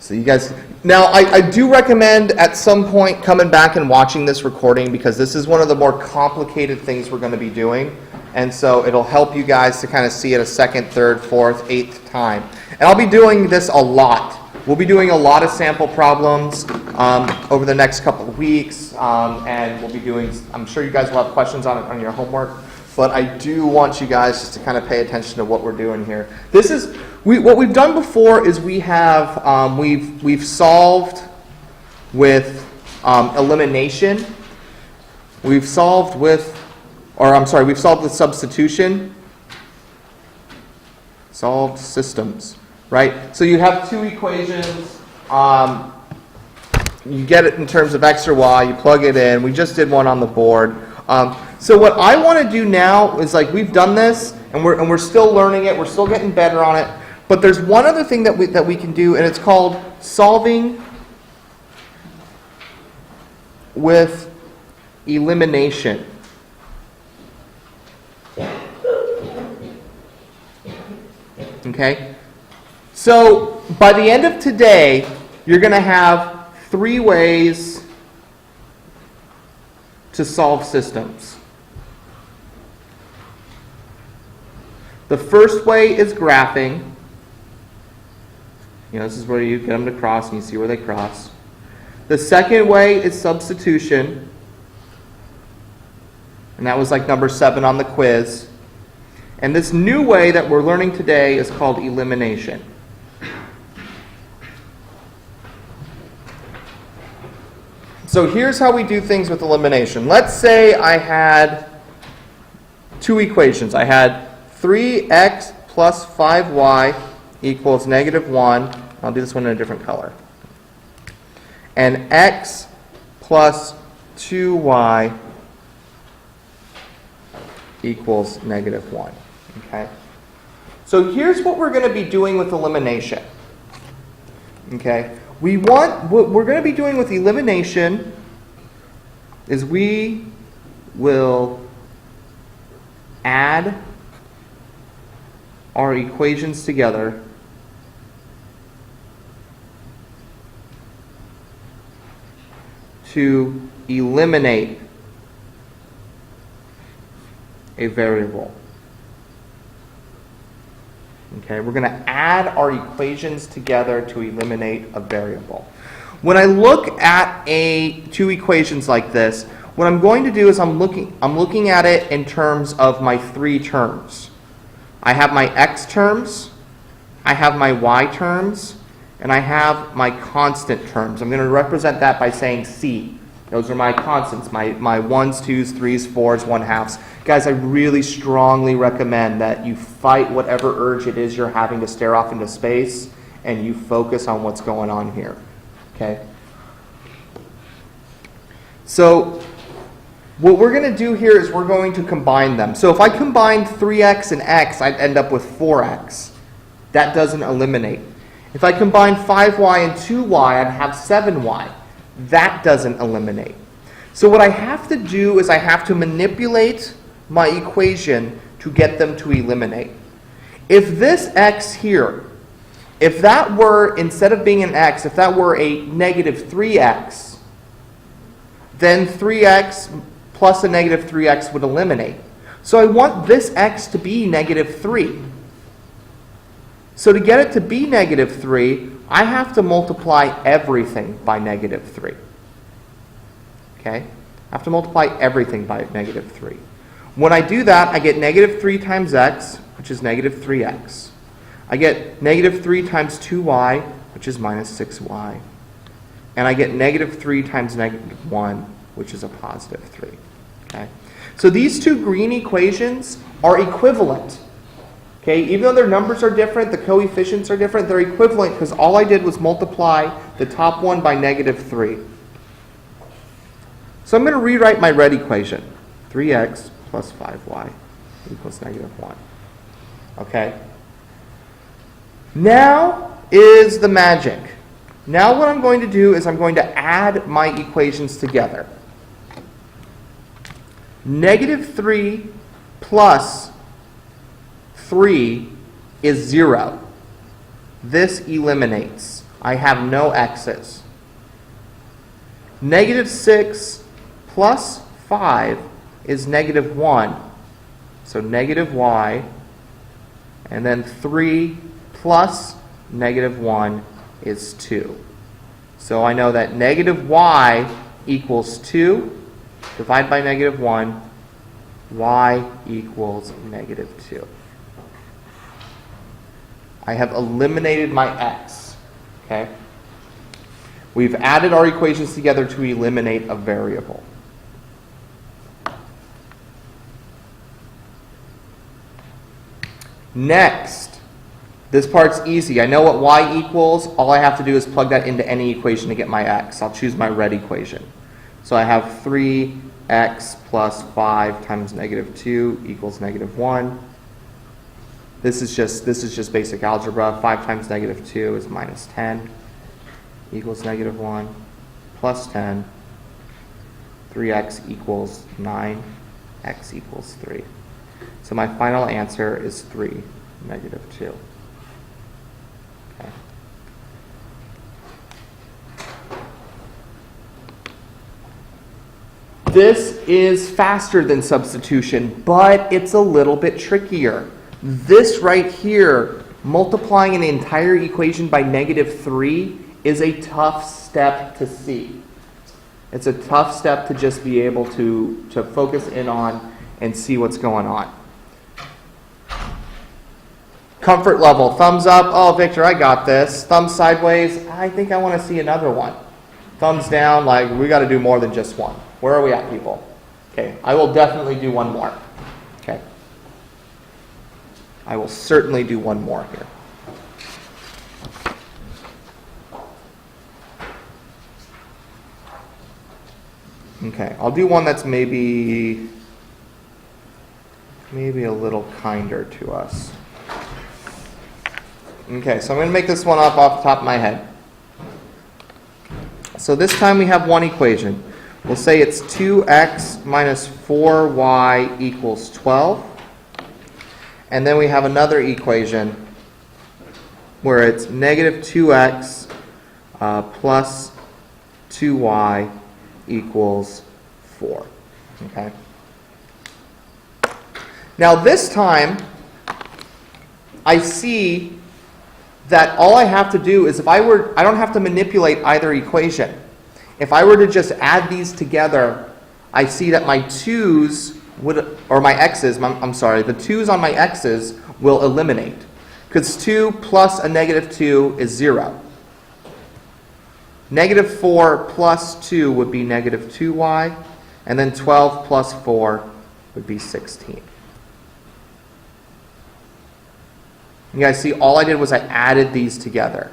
So you guys, now I do recommend at some point coming back and watching this recording, because this is one of the more complicated things we're going to be doing. And so it'll help you guys to kind of see it a second, third, fourth, eighth time. And I'll be doing this a lot. We'll be doing a lot of sample problems over the next couple of weeks. And we'll be doing, I'm sure you guys will have questions on your homework. But I do want you guys just to kind of pay attention to what we're doing here. This is, what we've done before is we have, we've solved with elimination. We've solved with, we've solved with substitution. Solved systems, right? So you have two equations. You get it in terms of x or y. You plug it in. We just did one on the board. So what I want to do now is, like, we've done this, and we're still learning it. We're still getting better on it. But there's one other thing that we can do, and it's called solving with elimination. Okay? So by the end of today, you're going to have 3 ways to solve systems. The first way is graphing. You know, this is where you get them to cross and you see where they cross. The second way is substitution. And that was like number 7 on the quiz. And this new way that we're learning today is called elimination. So here's how we do things with elimination. Let's say I had 2 equations. I had 3x plus 5y equals -1. I'll do this one in a different color. And x plus 2y equals -1. Okay? So here's what we're going to be doing with elimination. Okay? What we're going to be doing with elimination is we will add our equations together to eliminate a variable. Okay, we're going to add our equations together to eliminate a variable. When I look at 2 equations like this, what I'm going to do is I'm looking at it in terms of my 3 terms. I have my x terms, I have my y terms, and I have my constant terms. I'm going to represent that by saying C. Those are my constants, my 1s, 2s, 3s, 4s, 1/2s. Guys, I really strongly recommend that you fight whatever urge it is you're having to stare off into space, and you focus on what's going on here. Okay? So what we're going to do here is we're going to combine them. So if I combine 3x and x, I'd end up with 4x. That doesn't eliminate. If I combine 5y and 2y, I'd have 7y. That doesn't eliminate. So what I have to do is I have to manipulate my equation to get them to eliminate. If this x here, if that were, instead of being an x, if that were a -3x, then 3x plus a -3x would eliminate. So I want this x to be -3. So to get it to be -3, I have to multiply everything by -3. Okay? I have to multiply everything by -3. When I do that, I get -3 times x, which is -3x. I get -3 times 2y, which is -6y. And I get -3 times -1, which is a +3. Okay? So these 2 green equations are equivalent. Okay? Even though their numbers are different, the coefficients are different, they're equivalent because all I did was multiply the top one by -3. So I'm going to rewrite my red equation. 3x plus 5y equals -1. Okay? Now is the magic. Now what I'm going to do is I'm going to add my equations together. -3 plus 3 is 0. This eliminates. I have no x's. Negative 6 plus 5 is negative 1. So negative y. And then 3 plus negative 1 is 2. So I know that negative y equals 2. Divide by negative 1. Y equals negative 2. I have eliminated my x. Okay? We've added our equations together to eliminate a variable. Next, this part's easy. I know what y equals. All I have to do is plug that into any equation to get my x. I'll choose my red equation. So I have 3x plus 5 times negative 2 equals negative 1. This is just basic algebra. 5 times negative 2 is minus 10 equals negative 1 plus 10. 3x equals 9. X equals 3. So my final answer is 3, negative 2. Okay. This is faster than substitution, but it's a little bit trickier. This right here, multiplying an entire equation by negative 3, is a tough step to see. It's a tough step to just be able to focus in on and see what's going on. Comfort level, thumbs up. Oh, Victor, I got this. Thumbs sideways. I think I want to see another one. Thumbs down, like we got to do more than just one. Where are we at, people? Okay, I will definitely do one more. Okay. I will certainly do one more here. Okay, I'll do one that's maybe a little kinder to us. Okay, so I'm going to make this one up off the top of my head. So this time we have one equation. We'll say it's 2x minus 4y equals 12. And then we have another equation where it's negative 2x plus 2y equals 4. Okay. Now this time, I see that all I have to do is I don't have to manipulate either equation. If I were to just add these together, I see that my 2's would, or my x's, the 2's on my x's will eliminate. Because 2 plus a negative 2 is 0. Negative 4 plus 2 would be negative 2y, and then 12 plus 4 would be 16. You guys see, all I did was I added these together.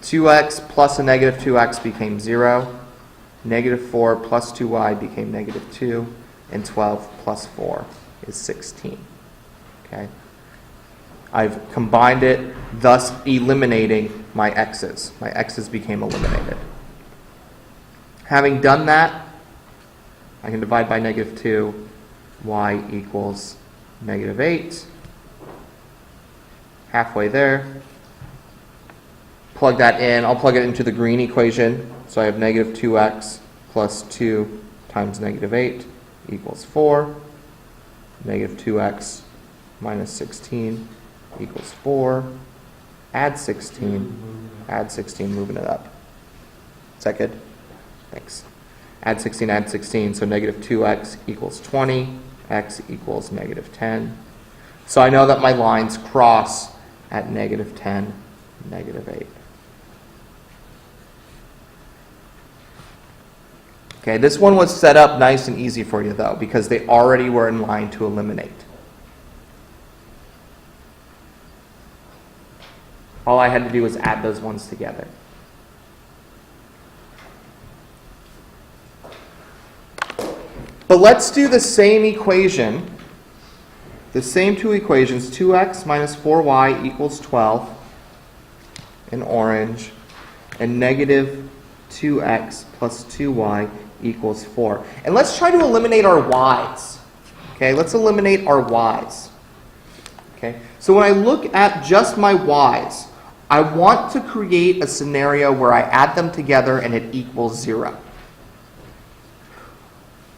2x plus a negative 2x became 0. Negative 4 plus 2y became negative 2. And 12 plus 4 is 16. Okay? I've combined it, thus eliminating my x's. My x's became eliminated. Having done that, I can divide by negative 2. Y equals negative 8. Halfway there. Plug that in. I'll plug it into the green equation. So I have negative 2x plus 2 times negative 8 equals 4. Negative 2x minus 16 equals 4. Add 16. Add 16, moving it up. Is that good? Thanks. Add 16, so negative 2x equals 20. X equals negative 10. So I know that my lines cross at negative 10, negative 8. Okay, this one was set up nice and easy for you, though, because they already were in line to eliminate. All I had to do was add those ones together. But let's do the same equation, the same two equations, 2x minus 4y equals 12 in orange, and negative 2x plus 2y equals 4. And let's try to eliminate our y's. Okay, let's eliminate our y's. Okay, so when I look at just my y's, I want to create a scenario where I add them together and it equals 0.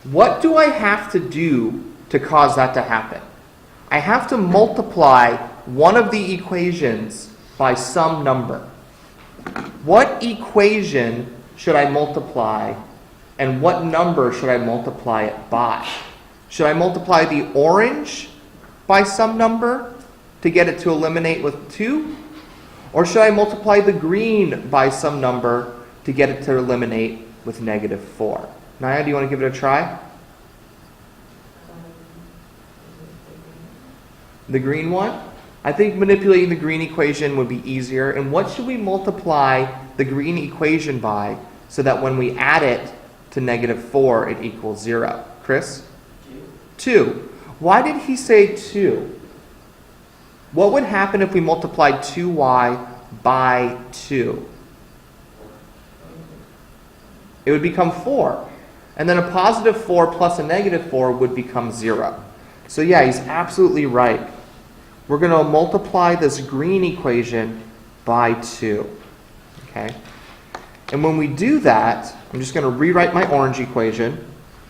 What do I have to do to cause that to happen? I have to multiply one of the equations by some number. What equation should I multiply, and what number should I multiply it by? Should I multiply the orange by some number to get it to eliminate with 2? Or should I multiply the green by some number to get it to eliminate with -4? Naya, do you want to give it a try? The green one? I think manipulating the green equation would be easier. And what should we multiply the green equation by so that when we add it to -4, it equals 0? Chris? 2. Why did he say 2? What would happen if we multiplied 2y by 2? It would become 4. And then a +4 plus a -4 would become 0. So yeah, he's absolutely right. We're going to multiply this green equation by 2. Okay? And when we do that, I'm just going to rewrite my orange equation,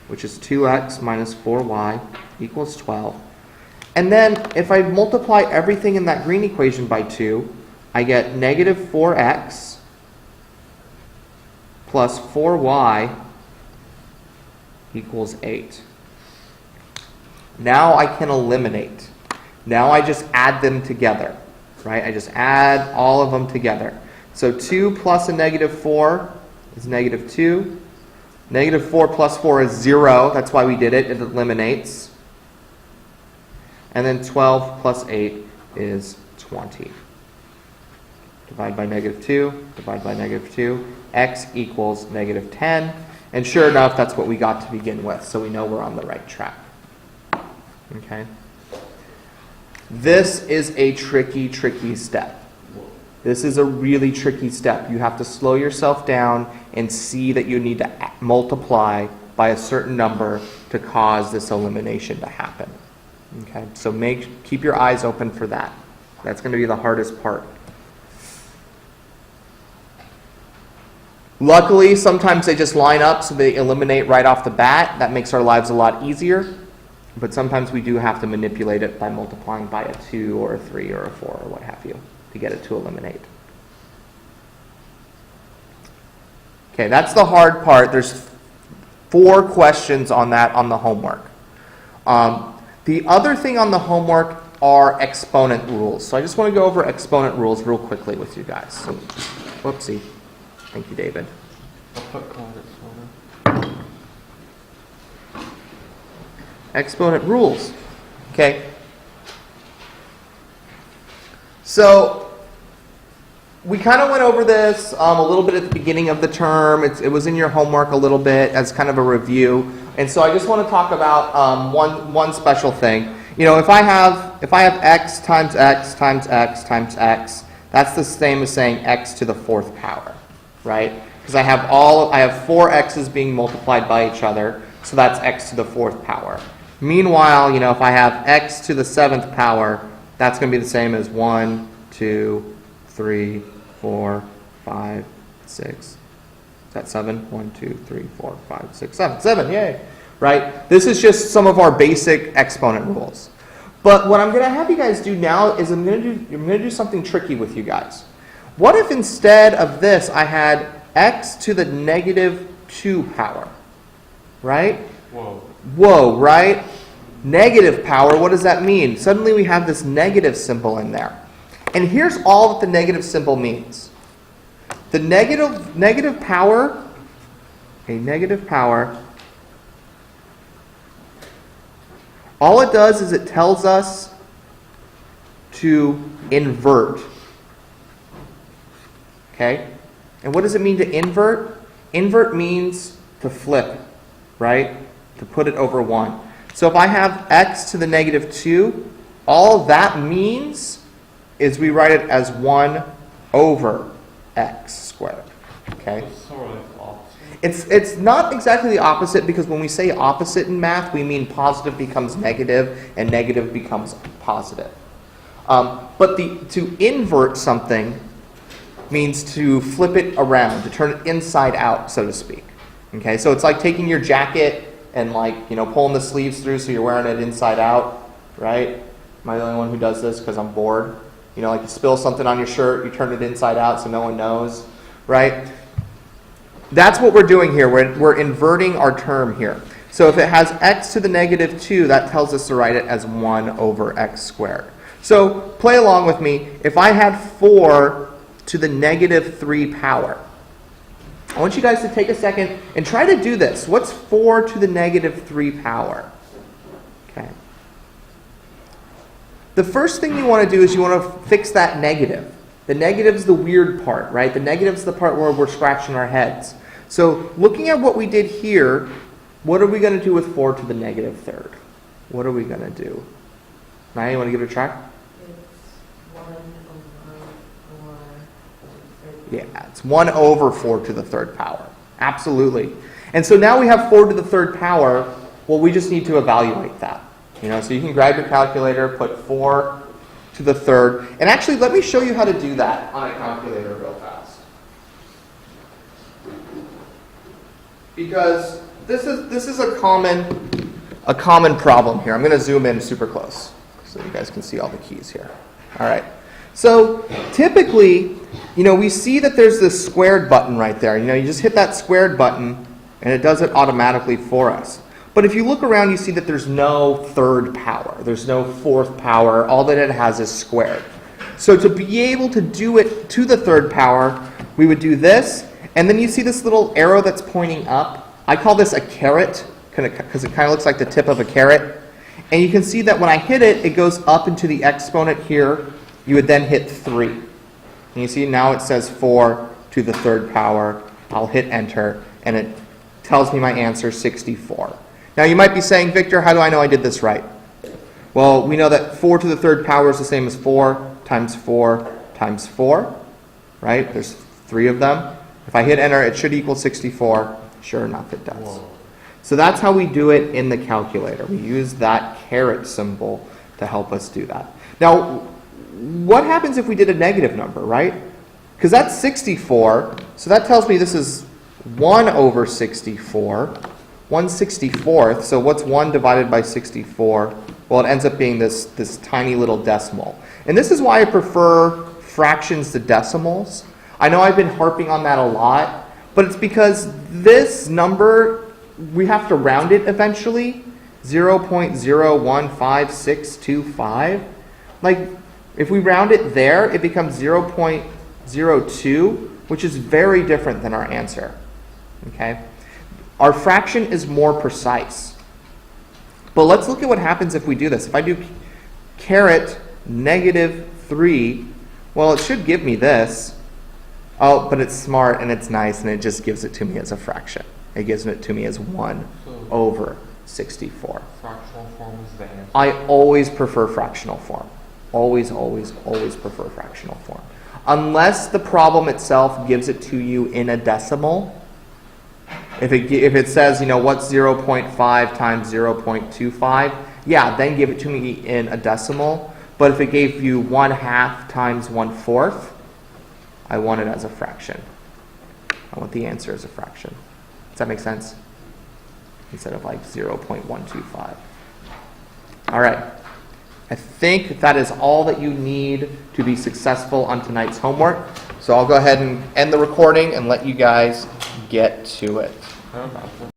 which is 2x minus 4y equals 12. And then if I multiply everything in that green equation by 2, I get -4x plus 4y equals 8. Now I can eliminate. Now I just add them together, right? I just add all of them together. So 2 plus a -4 is -2. -4 plus 4 is 0. That's why we did it. It eliminates. And then 12 plus 8 is 20. Divide by -2, divide by -2. X equals -10. And sure enough, that's what we got to begin with. So we know we're on the right track. Okay? This is a tricky, tricky step. This is a really tricky step. You have to slow yourself down and see that you need to multiply by a certain number to cause this elimination to happen. Okay, so keep your eyes open for that. That's going to be the hardest part. Luckily, sometimes they just line up so they eliminate right off the bat. That makes our lives a lot easier. But sometimes we do have to manipulate it by multiplying by a 2 or a 3 or a 4 or what have you to get it to eliminate. Okay, that's the hard part. There's 4 questions on that on the homework. The other thing on the homework are exponent rules. So I just want to go over exponent rules real quickly with you guys. So, whoopsie. Thank you, David. Exponent rules. Okay. So we kind of went over this a little bit at the beginning of the term. It was in your homework a little bit as kind of a review. And so I just want to talk about one special thing. You know, if I have x times x times x times x, that's the same as saying x to the 4th power, right? Because I have 4 x's being multiplied by each other, so that's x to the 4th power. Meanwhile, you know, if I have x to the 7th power, that's going to be the same as 1, 2, 3, 4, 5, 6. Is that 7? 1, 2, 3, 4, 5, 6, 7. 7, yay! Right? This is just some of our basic exponent rules. But what I'm going to have you guys do now is I'm going to do something tricky with you guys. What if instead of this I had x to the -2 power? Right? Whoa, right? Negative power, what does that mean? Suddenly we have this negative symbol in there. And here's all that the negative symbol means. The negative power, all it does is it tells us to invert. Okay? And what does it mean to invert? Invert means to flip, right? To put it over 1. So if I have x to the -2, all that means is we write it as 1 over x squared. Okay? It's not exactly the opposite, because when we say opposite in math, we mean positive becomes negative and negative becomes positive. But to invert something means to flip it around, to turn it inside out, so to speak. Okay, so it's like taking your jacket and pulling the sleeves through so you're wearing it inside out, right? Am I the only one who does this because I'm bored? You spill something on your shirt, you turn it inside out so no one knows, right? That's what we're doing here. We're inverting our term here. So if it has x to the negative 2, that tells us to write it as 1 over x squared. So play along with me. If I had 4 to the negative 3 power, I want you guys to take a second and try to do this. What's 4 to the negative 3 power? Okay. The first thing you want to do is you want to fix that negative. The negative's the weird part, right? The negative's the part where we're scratching our heads. So looking at what we did here, what are we going to do with 4 to the negative third? What are we going to do? Maya, you want to give it a try? It's 1 over 4 to the third power. Absolutely. And so now we have 4 to the third power. Well, we just need to evaluate that. So you can grab your calculator, put 4 to the third. And actually, let me show you how to do that on a calculator real fast. Because this is a common problem here. I'm going to zoom in super close so you guys can see all the keys here. All right. So typically, we see that there's this squared button right there. You just hit that squared button and it does it automatically for us. But if you look around, you see that there's no third power. There's no fourth power. All that it has is squared. So to be able to do it to the third power, we would do this. And then you see this little arrow that's pointing up. I call this a caret because it kind of looks like the tip of a carrot. And you can see that when I hit it, it goes up into the exponent here. You would then hit 3. And you see now it says 4 to the third power. I'll hit enter, and it tells me my answer, 64. Now you might be saying, Victor, how do I know I did this right? Well, we know that 4 to the third power is the same as 4 times 4 times 4, right? There's 3 of them. If I hit enter, it should equal 64. Sure enough, it does. Whoa. So that's how we do it in the calculator. We use that caret symbol to help us do that. Now, what happens if we did a negative number, right? Because that's 64, so that tells me this is 1 over 64. 1/64th, so what's 1 divided by 64? Well, it ends up being this tiny little decimal. And this is why I prefer fractions to decimals. I know I've been harping on that a lot, but it's because this number, we have to round it eventually. 0.015625. If we round it there, it becomes 0.02, which is very different than our answer. Okay? Our fraction is more precise. But let's look at what happens if we do this. If I do caret negative 3, well, it should give me this. Oh, but it's smart and it's nice and it just gives it to me as a fraction. It gives it to me as 1 over 64. Fractional form is the answer. I always prefer fractional form. Always, always, always prefer fractional form. Unless the problem itself gives it to you in a decimal. If it says, what's 0.5 times 0.25, yeah, then give it to me in a decimal. But if it gave you 1/2 times 1/4, I want it as a fraction. I want the answer as a fraction. Does that make sense? Instead of 0.125. All right. I think that is all that you need to be successful on tonight's homework. So I'll go ahead and end the recording and let you guys get to it.